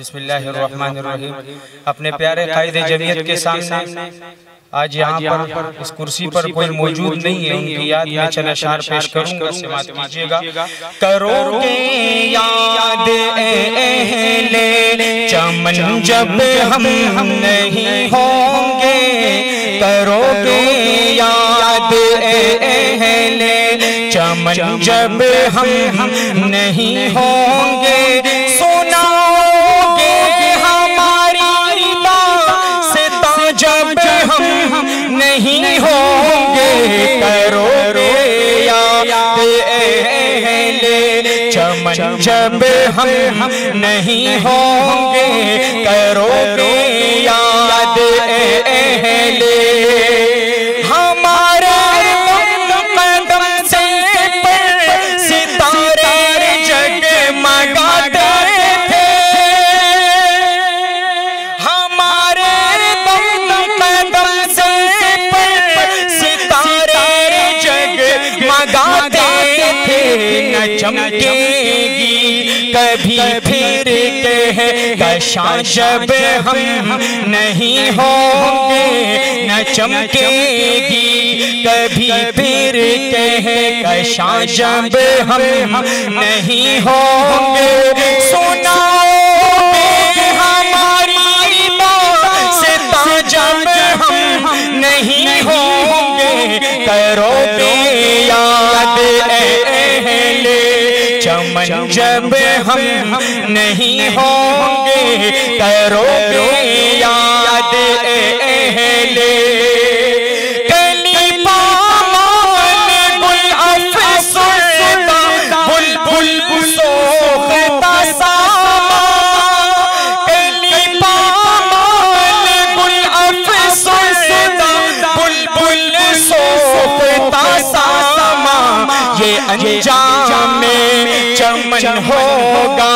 بسم اللہ الرحمن الرحیم۔ اپنے پیارے قائد جمعیت کے سامنے آج یہاں پر اس کرسی پر کوئی موجود نہیں ہے، ان کی یاد میں چند اشعار پیش کروں گا، سماعت کیجئے گا۔ کرو گے یاد اہل چمن جب ہم نہیں ہوں گے، کرو گے یاد اہل چمن جب ہم نہیں ہوں گے، نہیں ہوں گے، کرو گے یاد اہل چمن جب ہم نہیں ہوں گے، کرو گے یاد اہل ہمارے قدم سے پر ستارے جگمگاتے تھے، ہمارے قدم سے نہ چمکے گی کبھی پھر کے کشاں جب ہم نہیں ہوں گے، نہ چمکے گی کبھی پھر کے کشاں جب ہم نہیں ہوں گے، سنا ہماری داستان جب ہم نہیں ہوں گے، کرو گے یاد اہل چمن جب ہم نہیں ہوں گے، کرو گے یاد اہل کلی پامان گل افسردہ بلبل سوختہ ساما، کلی پامان گل افسردہ بلبل سوختہ ساما، یہ انجام چمن ہوگا،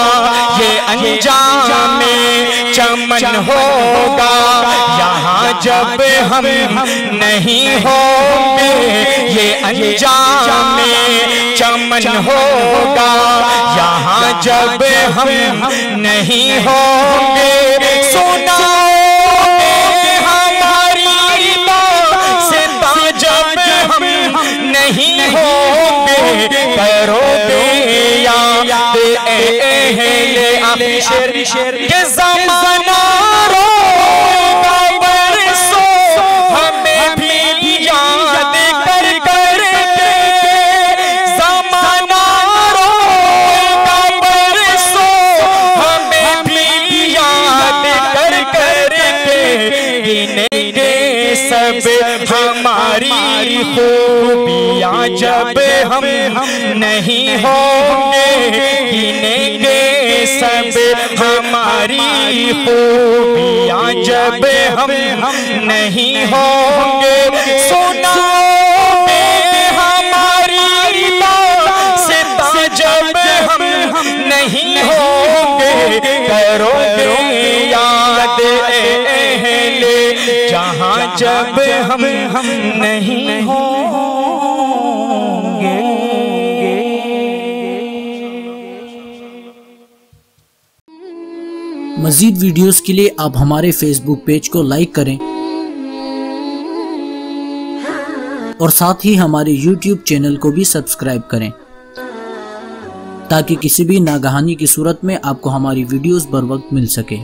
یہ انجام چمن ہوگا، یہاں جب ہم نہیں ہوں گے، یہ انجام چمن ہوگا، یہاں جب ہم نہیں ہوں گے، سنا ہماری داستان جب ہم نہیں ہوں گے، کرو گے یاد اہل آخری شعر کہ زمانہ روگا برسوں ہمیں بھی یاد کر کر کے، زمانہ روگا برسوں ہمیں بھی یاد کر کر کے، گنیں گے سب ہماری خوبیاں جب ہم نہیں ہوں گے، گنیں گے سب ہماری خوبیاں جب ہم نہیں ہوں گے، سنا ہماری داستان جب ہم نہیں ہوں گے، کرو گے یاد اہل جہاں جب ہم نہیں ہوں گے۔ مزید ویڈیوز کے لیے آپ ہمارے فیس بک پیج کو لائک کریں اور ساتھ ہی ہمارے یوٹیوب چینل کو بھی سبسکرائب کریں تاکہ کسی بھی ناگہانی کی صورت میں آپ کو ہماری ویڈیوز بر وقت مل سکے۔